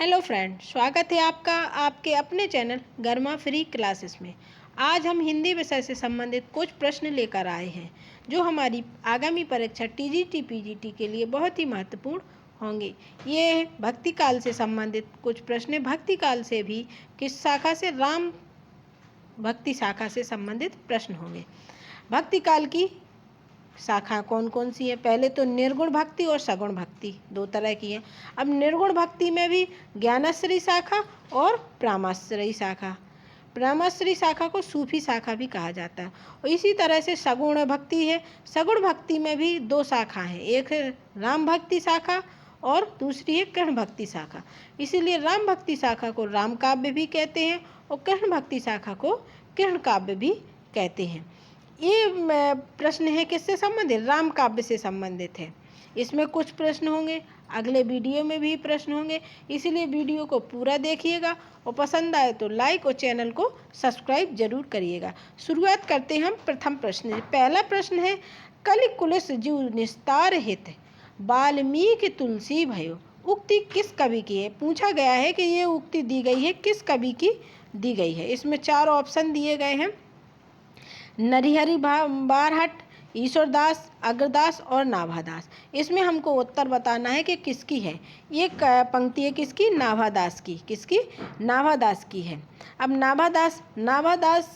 Hello friend, स्वागत है आपका आपके अपने चैनल गर्मा फ्री क्लासेस में। आज हम हिंदी विषय से संबंधित कुछ प्रश्न लेकर आए हैं जो हमारी आगामी परीक्षा टीजीटी पीजीटी के लिए बहुत ही महत्वपूर्ण होंगे। ये भक्ति काल से संबंधित कुछ प्रश्न भक्ति काल से भी किस शाखा से राम भक्ति शाखा से संबंधित प्रश्न होंगे। भक्ति काल की शाखा कौन कौन सी है? पहले तो निर्गुण भक्ति और सगुण भक्ति दो तरह की है। अब निर्गुण भक्ति में भी ज्ञानाश्रयी शाखा और प्रेमाश्रयी शाखा, प्रेमाश्रयी शाखा को सूफी शाखा भी कहा जाता है। और इसी तरह से सगुण भक्ति है। सगुण भक्ति में भी दो शाखा हैं, एक है राम भक्ति शाखा और दूसरी है कृष्ण भक्ति शाखा। इसीलिए राम भक्ति शाखा को राम काव्य भी कहते हैं और कृष्ण भक्ति शाखा को कृष्ण काव्य भी कहते हैं। ये प्रश्न है किससे संबंधित? राम काव्य से संबंधित है। इसमें कुछ प्रश्न होंगे, अगले वीडियो में भी प्रश्न होंगे, इसीलिए वीडियो को पूरा देखिएगा और पसंद आए तो लाइक और चैनल को सब्सक्राइब जरूर करिएगा। शुरुआत करते हैं हम प्रथम प्रश्न से। पहला प्रश्न है, कलि कुलिस जीव निस्तार हित वाल्मीकि तुलसी भयो। उक्ति किस कवि की है? पूछा गया है कि ये उक्ति दी गई है किस कवि की दी गई है। इसमें चार ऑप्शन दिए गए हैं, नरहरि बारहट, ईश्वरदास, अग्रदास और नाभादास। इसमें हमको उत्तर बताना है कि किसकी है। ये पंक्ति है किसकी? नाभादास की। किसकी? नाभादास की है। अब नाभादास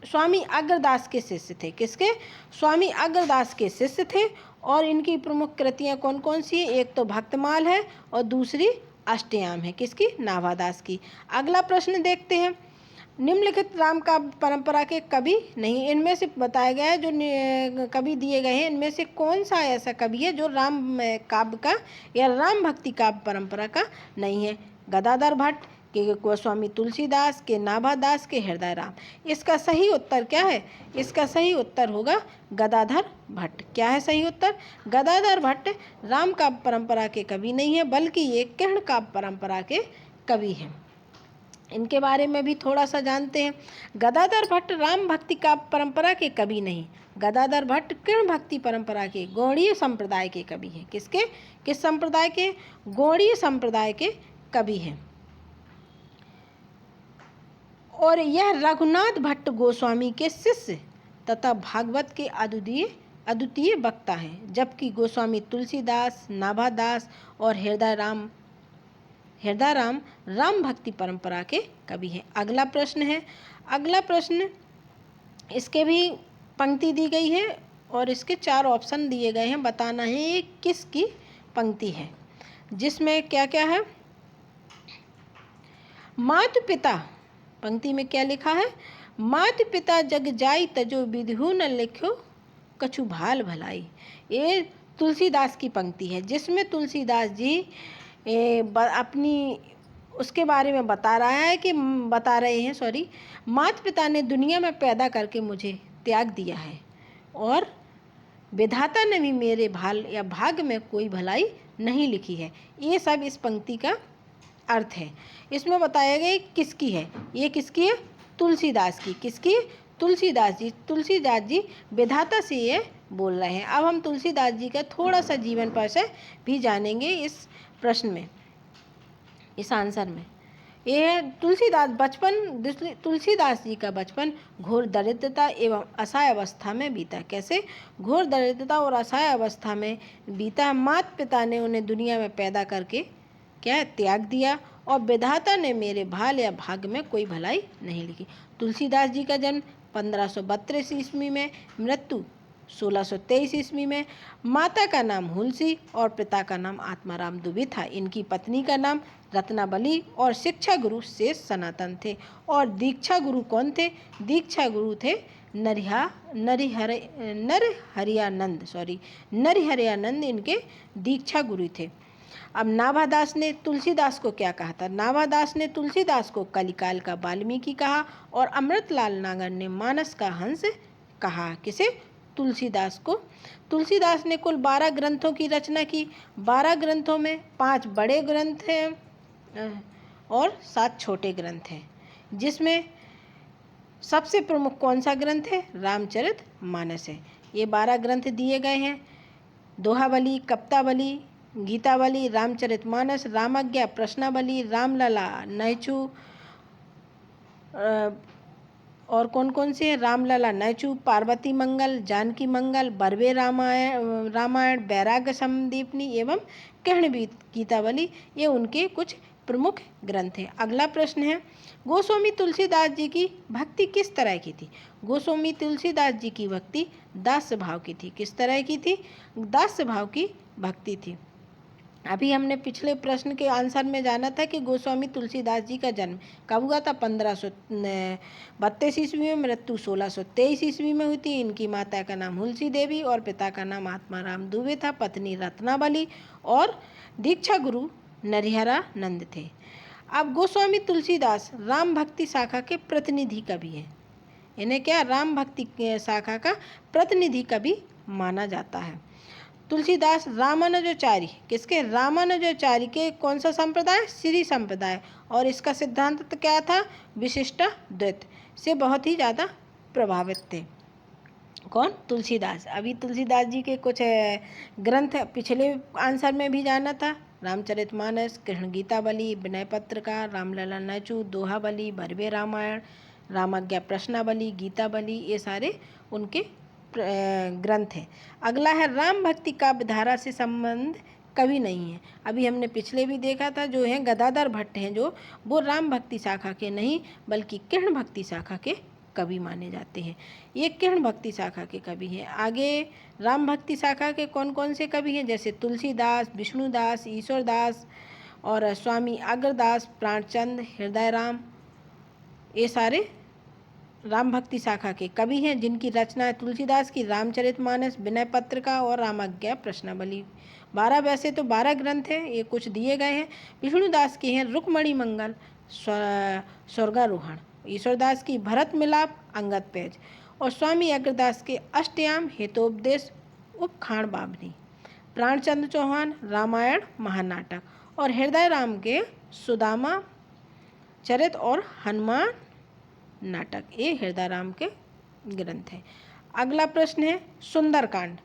स्वामी अग्रदास के शिष्य थे। किसके? स्वामी अग्रदास के शिष्य थे। और इनकी प्रमुख कृतियाँ कौन कौन सी है? एक तो भक्तमाल है और दूसरी अष्टयाम है। किसकी? नाभादास की। अगला प्रश्न देखते हैं, निम्नलिखित राम काव्य परंपरा के कवि नहीं, इनमें से बताया गया है जो कवि दिए गए हैं, इनमें से कौन सा ऐसा कवि है जो राम काव्य का या राम भक्ति काव्य परंपरा का नहीं है? गदाधर भट्ट, के गोस्वामी तुलसीदास, के नाभादास, के हृदय राम। इसका सही उत्तर क्या है? इसका सही उत्तर होगा गदाधर भट्ट। क्या है सही उत्तर? गदाधर भट्ट राम काव्य परंपरा के कवि नहीं है, बल्कि ये कृष्ण काव्य परंपरा के कवि हैं। इनके बारे में भी थोड़ा सा जानते हैं। गदाधर भट्ट राम भक्ति का परंपरा के कवि नहीं, गदाधर भट्ट कृष्ण भक्ति परंपरा के गौड़ीय संप्रदाय के कवि हैं। किसके? किस संप्रदाय के? गौड़ीय संप्रदाय के कवि हैं। और यह रघुनाथ भट्ट गोस्वामी के शिष्य तथा भागवत के अद्वितीय वक्ता हैं, जबकि गोस्वामी तुलसीदास, नाभादास और हृदय राम राम भक्ति परंपरा के कवि हैं। अगला प्रश्न है, अगला प्रश्न इसके भी पंक्ति दी गई है और इसके चार ऑप्शन दिए गए हैं। बताना है ये किसकी पंक्ति है, जिसमें क्या क्या है। मातु पिता, पंक्ति में क्या लिखा है? मातु पिता जग जाई तजो विधु न लिखो कछु भाल भलाई। ये तुलसीदास की पंक्ति है, जिसमें तुलसीदास जी अपनी उसके बारे में बता रहे हैं माता पिता ने दुनिया में पैदा करके मुझे त्याग दिया है और विधाता ने भी मेरे भाल या भाग्य में कोई भलाई नहीं लिखी है। ये सब इस पंक्ति का अर्थ है। इसमें बताया गया किसकी है? ये किसकी है? तुलसीदास की। किसकी? तुलसीदास जी। तुलसीदास जी विधाता से ये बोल रहे हैं। अब हम तुलसीदास जी का थोड़ा सा जीवन परिचय भी जानेंगे इस प्रश्न में, इस आंसर में। ये तुलसीदास जी का बचपन घोर दरिद्रता एवं असहाय अवस्था में बीता। कैसे? घोर दरिद्रता और असहाय अवस्था में बीता। माता पिता ने उन्हें दुनिया में पैदा करके क्या त्याग दिया और विधाता ने मेरे भाल या भाग्य में कोई भलाई नहीं लिखी। तुलसीदास जी का जन्म 1532 ईस्वी में, मृत्यु 1623 ईस्वी में। माता का नाम हुलसी और पिता का नाम आत्माराम दुबे था। इनकी पत्नी का नाम रत्नावली और शिक्षा गुरु शेष सनातन थे। और दीक्षा गुरु कौन थे? दीक्षा गुरु थे नरहरियानंद इनके दीक्षा गुरु थे। अब नाभादास ने तुलसीदास को क्या कहा था? नाभादास ने तुलसीदास को कलिकाल का वाल्मीकि कहा और अमृतलाल नागर ने मानस का हंस कहा। किसे? तुलसीदास को। तुलसीदास ने कुल 12 ग्रंथों की रचना की। 12 ग्रंथों में 5 बड़े ग्रंथ हैं और 7 छोटे ग्रंथ हैं, जिसमें सबसे प्रमुख कौन सा ग्रंथ है? रामचरितमानस है। ये 12 ग्रंथ दिए गए हैं। दोहावली, कप्तावली, गीतावली, रामचरितमानस, रामाज्ञा, प्रश्नावली, रामलला, नैचू, और कौन कौन से हैं? रामलला, नैचू, पार्वती मंगल, जानकी मंगल, बरवे रामायण, वैराग्य संदीपनी एवं कहणवी गीतावली, ये उनके कुछ प्रमुख ग्रंथ हैं। अगला प्रश्न है, गोस्वामी तुलसीदास जी की भक्ति किस तरह की थी? गोस्वामी तुलसीदास जी की भक्ति दास स्वभाव की थी। किस तरह की थी? दास स्वभाव की भक्ति थी। अभी हमने पिछले प्रश्न के आंसर में जाना था कि गोस्वामी तुलसीदास जी का जन्म कब हुआ था? 1532 ईस्वी में, मृत्यु 1623 ईस्वी में हुई थी। इनकी माता का नाम हुलसी देवी और पिता का नाम आत्मा राम दुबे था। पत्नी रत्नावली और दीक्षा गुरु नरिहरा नंद थे। अब गोस्वामी तुलसीदास राम भक्ति शाखा के प्रतिनिधि कवि हैं। इन्हें क्या राम भक्ति शाखा का प्रतिनिधि कवि माना जाता है। तुलसीदास रामानुजाचार्य, किसके? रामानुजाचार्य के कौन सा संप्रदाय? श्री संप्रदाय। और इसका सिद्धांत तो क्या था? विशिष्टाद्वैत से बहुत ही ज़्यादा प्रभावित थे। कौन? तुलसीदास। अभी तुलसीदास जी के कुछ ग्रंथ पिछले आंसर में भी जाना था। रामचरितमानस, कृष्ण गीतावली, विनय पत्रिका, रामलला नैचू, दोहावली, बरवे रामायण, रामाज्ञा प्रश्नावली, गीतावली, ये सारे उनके ग्रंथ हैं। अगला है, राम भक्ति काव्य धारा से संबंध कवि नहीं है। अभी हमने पिछले भी देखा था, जो है गदाधर भट्ट हैं, जो वो राम भक्ति शाखा के नहीं बल्कि कृष्ण भक्ति शाखा के कवि माने जाते हैं। ये कृष्ण भक्ति शाखा के कवि हैं। आगे राम भक्ति शाखा के कौन कौन से कवि हैं? जैसे तुलसीदास, विष्णुदास, ईश्वरदास और स्वामी अग्रदास, प्राणचंद, हृदयराम, ये सारे राम भक्ति शाखा के कवि हैं, जिनकी रचना है तुलसीदास की रामचरितमानस, विनय पत्रिका और रामाज्ञा प्रश्नावली। 12 वैसे तो 12 ग्रंथ हैं, ये कुछ दिए गए हैं। विष्णुदास के हैं रुक्मणी मंगल, स्वर्गारोहण, ईश्वरदास की भरत मिलाप, अंगद पेज, और स्वामी अग्रदास के अष्टयाम, हितोपदेश, उपखाण बावनी, प्राणचंद चौहान रामायण महानाटक, और हृदय राम के सुदामा चरित और हनुमान नाटक, ये हृदय राम के ग्रंथ हैं। अगला प्रश्न है, सुंदरकांड।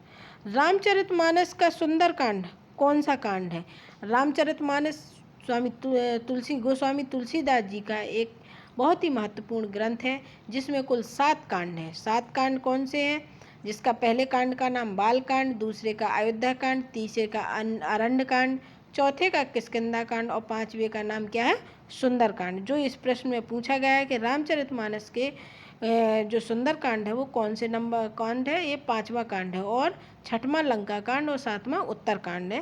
रामचरितमानस का सुंदरकांड कौन सा कांड है? रामचरितमानस गोस्वामी तुलसीदास जी का एक बहुत ही महत्वपूर्ण ग्रंथ है, जिसमें कुल 7 कांड हैं। 7 कांड कौन से हैं? जिसका पहले कांड का नाम बालकांड, दूसरे का अयोध्या कांड, तीसरे का अरण्य कांड, चौथे का किष्किंधा कांड और 5वें का नाम क्या है? सुंदरकांड। जो इस प्रश्न में पूछा गया है कि रामचरितमानस के जो सुंदरकांड है वो कौन से नंबर कांड है? ये 5वां कांड है, और 6वां लंका कांड और 7वां उत्तरकांड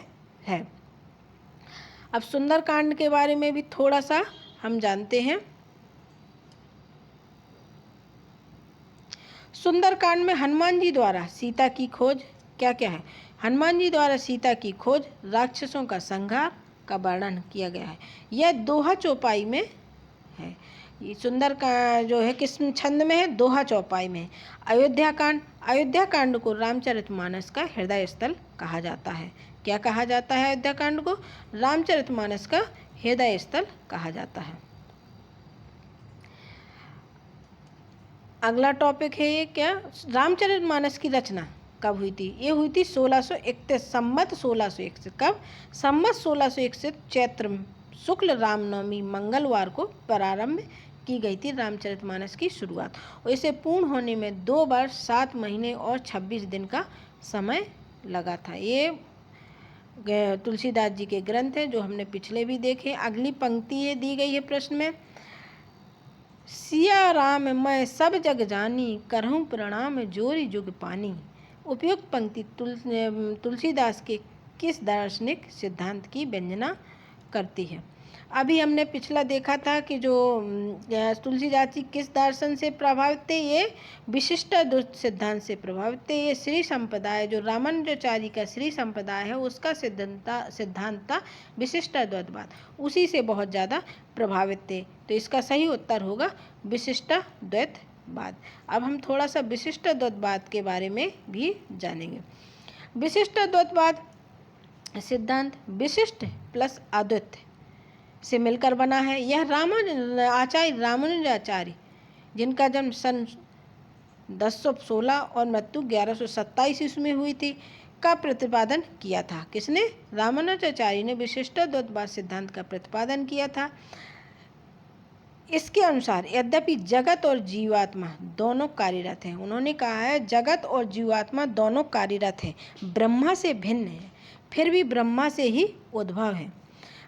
है। अब सुंदरकांड के बारे में भी थोड़ा सा हम जानते हैं। सुंदरकांड में हनुमान जी द्वारा सीता की खोज, क्या क्या है? हनुमान जी द्वारा सीता की खोज, राक्षसों का संहार का वर्णन किया गया है। यह दोहा चौपाई में है। ये सुंदर का जो है किस छंद में है? दोहा चौपाई में। अयोध्या कांड को रामचरितमानस का हृदय स्थल कहा जाता है। क्या कहा जाता है? अयोध्या कांड को रामचरितमानस का हृदय स्थल कहा जाता है। अगला टॉपिक है ये क्या? रामचरितमानस की रचना कब हुई थी? ये हुई थी 1631, संवत 1661। कब? संवत 1661 चैत्र शुक्ल रामनवमी मंगलवार को प्रारंभ की गई थी रामचरितमानस की शुरुआत, और इसे पूर्ण होने में 2 वर्ष 7 महीने और 26 दिन का समय लगा था। ये तुलसीदास जी के ग्रंथ हैं, जो हमने पिछले भी देखे। अगली पंक्ति ये दी गई है प्रश्न में, सिया राम मैं सब जग जानी, करहूँ प्रणाम जोरी जुग पानी। उपयुक्त पंक्ति तुलसीदास के किस दार्शनिक सिद्धांत की वंदना करती है? अभी हमने पिछला देखा था कि जो तुलसीदास जी किस दर्शन से प्रभावित थे? ये विशिष्टाद्वैत सिद्धांत से प्रभावित थे। ये श्री संप्रदाय, जो रामानुजाचार्य का श्री संप्रदाय है, उसका सिद्धांत था विशिष्टाद्वैतवाद, उसी से बहुत ज़्यादा प्रभावित थे। तो इसका सही उत्तर होगा विशिष्टाद्वैतवाद। अब हम थोड़ा सा विशिष्टाद्वैतवाद के बारे में भी जानेंगे। विशिष्टाद्वैतवाद सिद्धांत विशिष्ट प्लस अद्वैत से मिलकर बना है। यह रामानुजाचार्य, जिनका जन्म सन 1016 और मृत्यु 1127 ईस्वी में हुई थी, का प्रतिपादन किया था। किसने? रामानुजाचार्य ने विशिष्टाद्वैतवाद सिद्धांत का प्रतिपादन किया था। इसके अनुसार यद्यपि जगत और जीवात्मा दोनों कार्यरत हैं, उन्होंने कहा है जगत और जीवात्मा दोनों कार्यरत हैं, ब्रह्मा से भिन्न है, फिर भी ब्रह्मा से ही उद्भव है,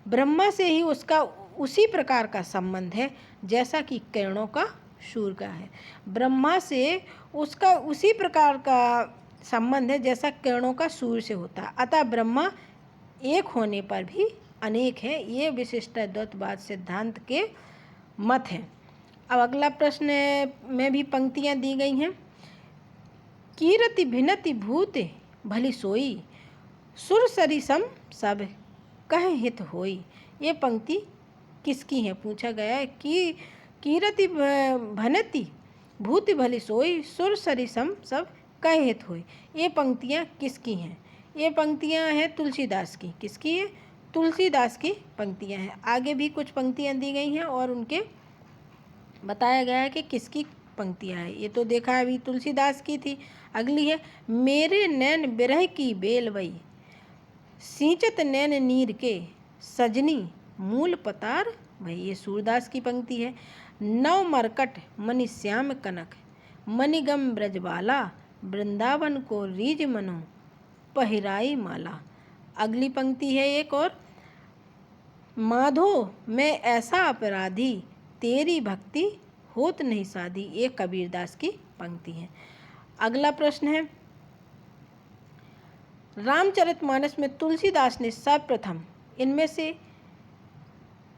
ब्रह्मा से ही उसका उसी प्रकार का संबंध है जैसा कि किरणों का सूर्य का है। ब्रह्मा से उसका उसी प्रकार का संबंध है जैसा किरणों का सूर्य से होता है। अतः ब्रह्मा एक होने पर भी अनेक है। ये विशिष्टाद्वैतवाद सिद्धांत के मत हैं। अब अगला प्रश्न में भी पंक्तियां दी गई हैं। कीरति भिन्नति भूत भली सोई, सुर सरिसम सब कह हित होई। ये पंक्ति किसकी है? पूछा गया है कि कीरति भनति भूत भली सोई, सुर सरिसम सब कह हित होई। ये पंक्तियाँ किसकी हैं? ये पंक्तियाँ हैं तुलसीदास की। किसकी है? तुलसीदास की पंक्तियाँ हैं। आगे भी कुछ पंक्तियाँ दी गई हैं और उनके बताया गया है कि किसकी पंक्तियाँ हैं। ये तो देखा अभी तुलसीदास की थी। अगली है मेरे नैन बिरह की बेलवई, सींचत नैन नीर के सजनी मूल पतार भई। ये सूरदास की पंक्ति है। नव मरकट मणि श्याम कनक, मणिगम ब्रजबाला, वृंदावन को रीज मनो पहिराई माला। अगली पंक्ति है एक और, माधो मैं ऐसा अपराधी, तेरी भक्ति होत नहीं साधी। ये कबीरदास की पंक्ति है। अगला प्रश्न है रामचरितमानस में तुलसीदास ने सर्वप्रथम इनमें से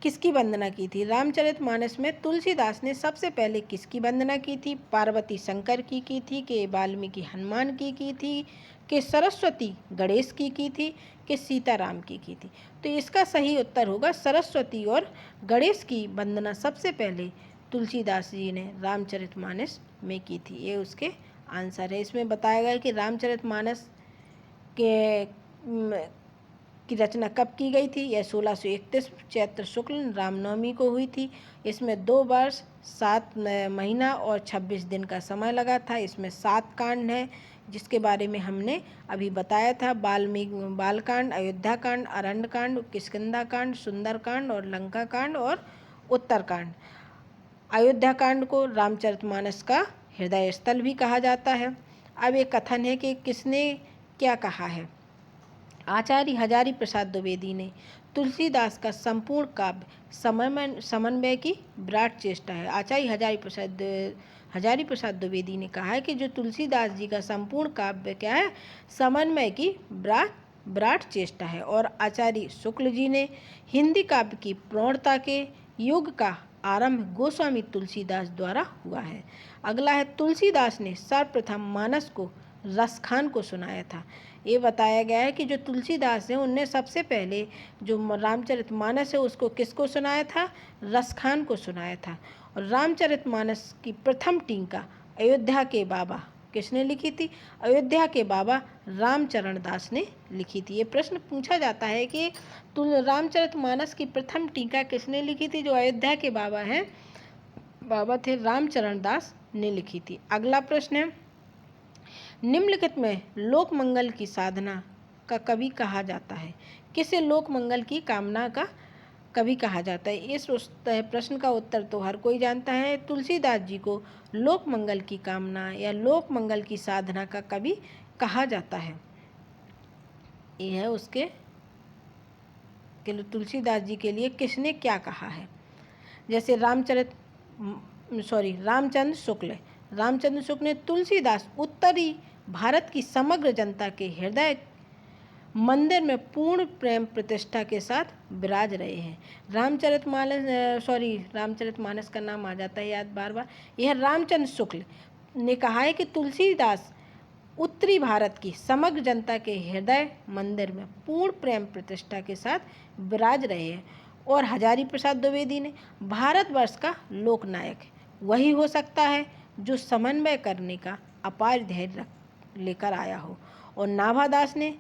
किसकी वंदना की थी? रामचरितमानस में तुलसीदास ने सबसे पहले किसकी वंदना की थी? पार्वती शंकर की थी, कि वाल्मीकि हनुमान की थी, कि सरस्वती गणेश की थी, कि सीताराम की थी? तो इसका सही उत्तर होगा सरस्वती और गणेश की वंदना सबसे पहले तुलसीदास जी ने रामचरितमानस में की थी। ये उसके आंसर है। इसमें बताया गया है कि रामचरितमानस की रचना कब की गई थी? यह 1631 चैत्र शुक्ल रामनवमी को हुई थी। इसमें 2 वर्ष 7 महीना और 26 दिन का समय लगा था। इसमें 7 कांड हैं जिसके बारे में हमने अभी बताया था। बालकांड, अयोध्या कांड, अरण्य कांड, किष्किंधा कांड, सुंदर कांड और लंका कांड और उत्तरकांड। अयोध्या कांड को रामचरितमानस का हृदय स्थल भी कहा जाता है। अब एक कथन है कि किसने क्या कहा है। आचार्य हजारी प्रसाद द्विवेदी ने तुलसीदास का संपूर्ण काव्य समन्वय की विराट चेष्टा है। आचार्य हजारी प्रसाद द्विवेदी ने कहा है कि जो तुलसीदास जी का संपूर्ण काव्य क्या है? समन्वय की विराट चेष्टा है। और आचार्य शुक्ल जी ने हिंदी काव्य की प्रौढ़ता के युग का आरंभ गोस्वामी तुलसीदास द्वारा हुआ है। अगला है तुलसीदास ने सर्वप्रथम मानस को रसखान को सुनाया था। ये बताया गया है कि जो तुलसीदास हैं उनने सबसे पहले जो रामचरितमानस है उसको किसको सुनाया था? रसखान को सुनाया था। और रामचरितमानस की प्रथम टीका अयोध्या के बाबा किसने लिखी थी? अयोध्या के बाबा रामचरण दास ने लिखी थी। ये प्रश्न पूछा जाता है कि रामचरितमानस की प्रथम टीका किसने लिखी थी? जो अयोध्या के बाबा थे रामचरण दास ने लिखी थी। अगला प्रश्न है निम्नलिखित में लोक मंगल की साधना का कवि कहा जाता है? किसे लोक मंगल की कामना का कवि कहा जाता है? इस प्रश्न का उत्तर तो हर कोई जानता है। तुलसीदास जी को लोक मंगल की कामना या लोक मंगल की साधना का कवि कहा जाता है। यह है उसके तुलसीदास जी के लिए किसने क्या कहा है। जैसे रामचंद्र शुक्ल ने तुलसीदास उत्तरी भारत की समग्र जनता के हृदय मंदिर में पूर्ण प्रेम प्रतिष्ठा के साथ विराज रहे हैं। रामचरितमानस का नाम आ जाता है याद बार बार। यह रामचंद्र शुक्ल ने कहा है कि तुलसीदास उत्तरी भारत की समग्र जनता के हृदय मंदिर में पूर्ण प्रेम प्रतिष्ठा के साथ विराज रहे हैं। और हजारी प्रसाद द्विवेदी ने भारतवर्ष का लोकनायक वही हो सकता है जो समन्वय करने का अपार धैर्य लेकर आया हो। और नाभादास ने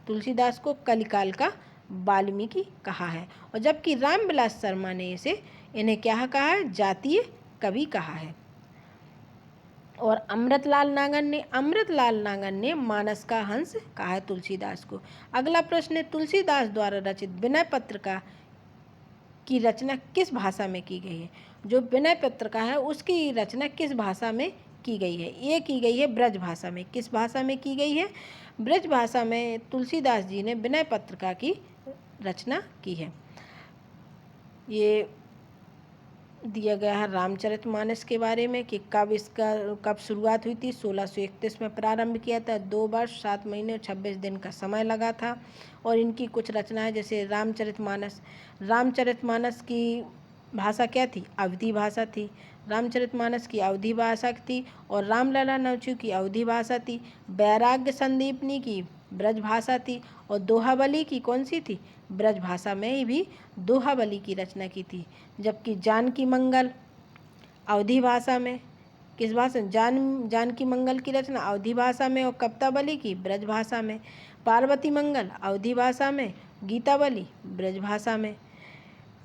तुलसीदास को कलिकाल का वाल्मीकि कहा है। और जबकि रामविलास शर्मा ने इन्हें क्या कहा है? जातीय कवि कहा है। और अमृतलाल नागर ने मानस का हंस कहा है तुलसीदास को। अगला प्रश्न है, तुलसीदास द्वारा रचित विनय पत्रिका की रचना किस भाषा में की गई है? जो विनय पत्रिका है उसकी रचना किस भाषा में की गई है? ये की गई है ब्रज भाषा में। किस भाषा में की गई है? ब्रज भाषा में तुलसीदास जी ने विनय पत्रिका की रचना की है। ये दिया गया है रामचरितमानस के बारे में कि कब शुरुआत हुई थी। 1631 में प्रारंभ किया था। 2 वर्ष 7 महीने और 26 दिन का समय लगा था। और इनकी कुछ रचनाएं जैसे रामचरितमानस की भाषा क्या थी? अवधी भाषा थी। रामचरितमानस की अवधी भाषा थी और रामलला नवचू की अवधी भाषा थी। वैराग्य संदीपनी की ब्रज भाषा थी और दोहाबली की कौन सी थी? ब्रज भाषा में भी दोहाबली की रचना की थी। जबकि जानकी मंगल अवधी भाषा में, किस भाषा? जानकी मंगल की रचना अवधी भाषा में और कप्तावली की ब्रज भाषा में। पार्वती मंगल अवधी भाषा में, गीतावली ब्रज भाषा में।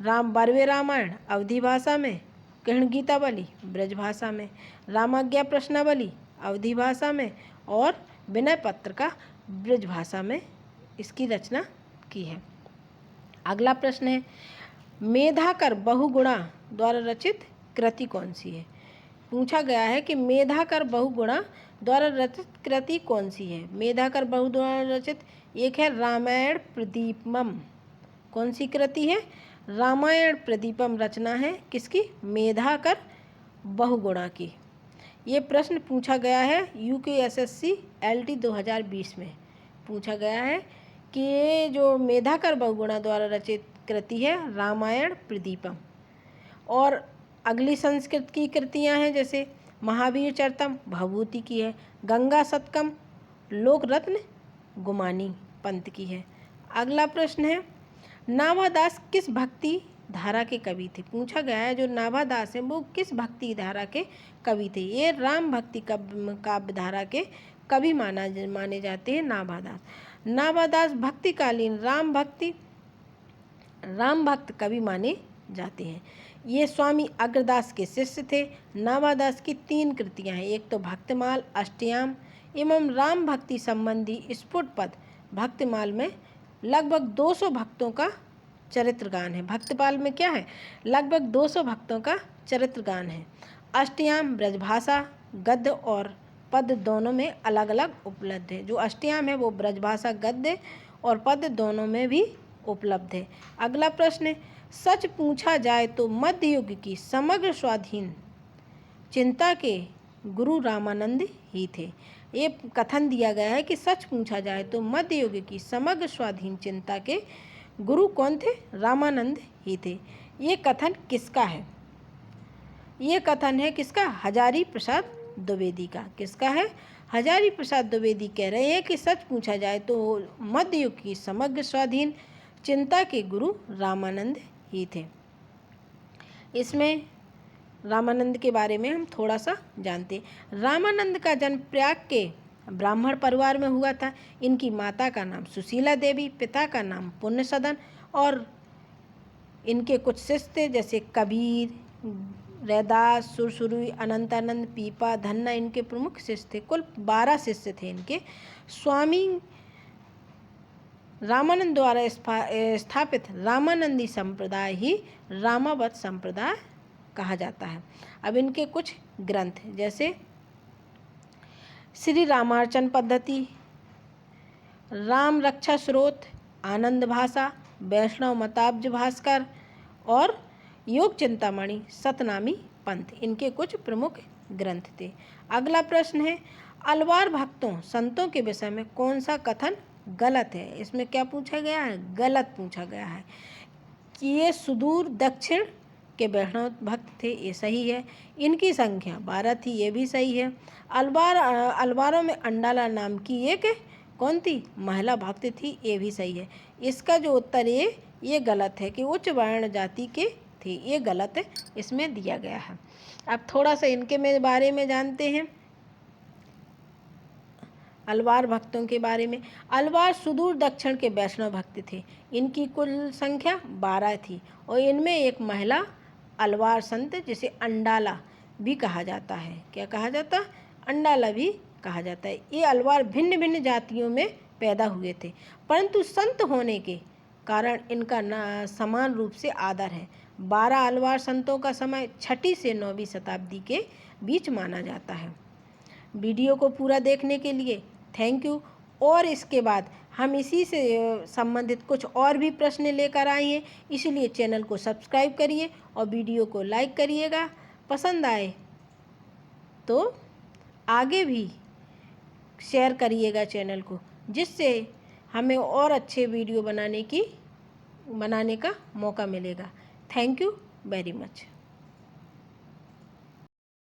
बरवे रामायण अवधी भाषा में, कृष्ण गीतावली ब्रज भाषा में। रामाज्ञा प्रश्नावली अवधी भाषा में और विनय पत्रिका ब्रज भाषा में इसकी रचना की है। अगला प्रश्न है, मेधाकर बहुगुणा द्वारा रचित कृति कौन सी है? पूछा गया है कि मेधाकर बहुगुणा द्वारा रचित कृति कौन सी है? मेधाकर बहुगुणा रचित एक है रामायण प्रदीपम। कौन सी कृति है? रामायण प्रदीपम रचना है किसकी? मेधाकर बहुगुणा की। ये प्रश्न पूछा गया है UPSSC LT 2020 में पूछा गया है कि ये जो मेधाकर बहुगुणा द्वारा रचित कृति है रामायण प्रदीपम। और अगली संस्कृत की कृतियां हैं जैसे महावीर चरितम भभूति की है, गंगा शतकम लोकरत्न गुमानी पंत की है। अगला प्रश्न है, नाभादास किस भक्ति धारा के कवि थे? पूछा गया है जो नाभादास हैं वो किस भक्ति धारा के कवि थे? ये राम भक्ति काव्य धारा के कवि माने जाते हैं नाभादास। नाभादास भक्तिकालीन राम भक्त कवि माने जाते हैं। ये स्वामी अग्रदास के शिष्य थे। नाभादास की 3 कृतियां हैं, एक तो भक्तमाल, अष्टयाम एवं राम भक्ति संबंधी स्फुट पद। भक्तमाल में लगभग 200 भक्तों का चरित्र गान है। भक्तपाल में क्या है? लगभग 200 भक्तों का चरित्र गान है। अष्टयाम ब्रजभाषा गद्य और पद दोनों में अलग अलग उपलब्ध है। जो अष्टयाम है वो ब्रजभाषा गद्य और पद दोनों में भी उपलब्ध है। अगला प्रश्न है, सच पूछा जाए तो मध्य युग की समग्र स्वाधीन चिंता के गुरु रामानंद ही थे। ये कथन दिया गया है कि सच पूछा जाए तो मध्य युग की समग्र स्वाधीन चिंता के गुरु कौन थे? रामानंद ही थे। ये कथन किसका है? ये कथन है किसका? हजारी प्रसाद द्विवेदी का। किसका है? हजारी प्रसाद द्विवेदी कह रहे हैं कि सच पूछा जाए तो मध्य युग की समग्र स्वाधीन चिंता के गुरु रामानंद ही थे। इसमें रामानंद के बारे में हम थोड़ा सा जानते हैं। रामानंद का जन्म प्रयाग के ब्राह्मण परिवार में हुआ था। इनकी माता का नाम सुशीला देवी, पिता का नाम पुण्य सदन और इनके कुछ शिष्य थे जैसे कबीर, रैदास, सुरसुरी, अनंतानंद, पीपा, धन्ना इनके प्रमुख शिष्य थे। कुल 12 शिष्य थे इनके। स्वामी रामानंद द्वारा स्थापित रामानंदी संप्रदाय ही रामावत संप्रदाय कहा जाता है। अब इनके कुछ ग्रंथ जैसे श्री रामार्चन पद्धति, राम रक्षा स्रोत, आनंद भाषा, वैष्णव मताब्ज भास्कर और योग चिंतामणि, सतनामी पंथ इनके कुछ प्रमुख ग्रंथ थे। अगला प्रश्न है, अलवार भक्तों संतों के विषय में कौन सा कथन गलत है? इसमें क्या पूछा गया है? गलत पूछा गया है कि ये सुदूर दक्षिण के वैष्णव भक्त थे, ये सही है। इनकी संख्या 12 थी, ये भी सही है। अलवारों में अंडाला नाम की एक कौन थी? महिला भक्त थी, ये भी सही है। इसका जो उत्तर ये गलत है कि उच्च वर्ण जाति के थे, ये गलत है इसमें दिया गया है। अब थोड़ा सा इनके बारे में जानते हैं, अलवार भक्तों के बारे में। अलवार सुदूर दक्षिण के वैष्णव भक्त थे। इनकी कुल संख्या 12 थी और इनमें एक महिला अलवार संत जिसे अंडाला भी कहा जाता है। क्या कहा जाता? अंडाला भी कहा जाता है। ये अलवार भिन्न भिन्न जातियों में पैदा हुए थे, परंतु संत होने के कारण इनका समान रूप से आदर है। 12 अलवार संतों का समय 6वीं से 9वीं शताब्दी के बीच माना जाता है। वीडियो को पूरा देखने के लिए थैंक यू। और इसके बाद हम इसी से संबंधित कुछ और भी प्रश्न लेकर आए हैं, इसलिए चैनल को सब्सक्राइब करिए और वीडियो को लाइक करिएगा। पसंद आए तो आगे भी शेयर करिएगा चैनल को, जिससे हमें और अच्छे वीडियो बनाने का मौका मिलेगा। Thank you very much.